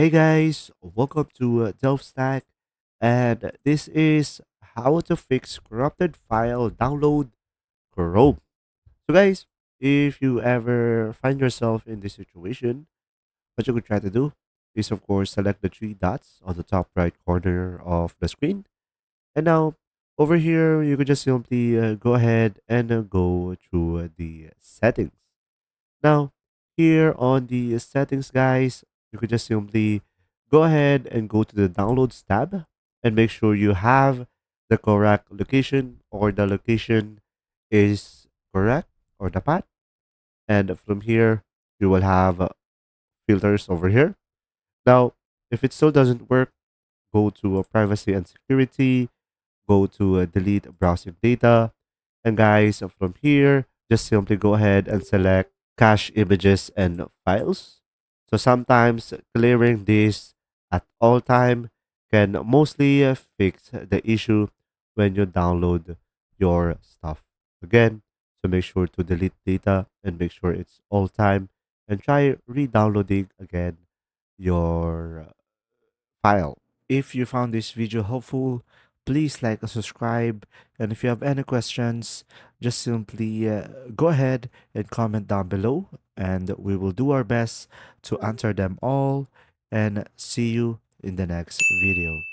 Hey guys, welcome to Delve Stack, and this is how to fix corrupted file download Chrome. So, guys, if you ever find yourself in this situation, what you could try to do is, of course, select the three dots on the top right corner of the screen, and now over here you could just simply go ahead and go through the settings. Now, here on the settings, guys, you could just simply go ahead and go to the downloads tab and make sure you have the correct location or the location is correct or the path. And from here, you will have filters over here. Now, if it still doesn't work, go to privacy and security, go to delete browsing data. And guys, from here, just simply go ahead and select cache images and files. So sometimes clearing this at all time can mostly fix the issue when you download your stuff. Again, so make sure to delete data and make sure it's all time and try re-downloading again your file. If you found this video helpful, please like and subscribe. And if you have any questions, just simply go ahead and comment down below, and we will do our best to answer them all. And see you in the next video.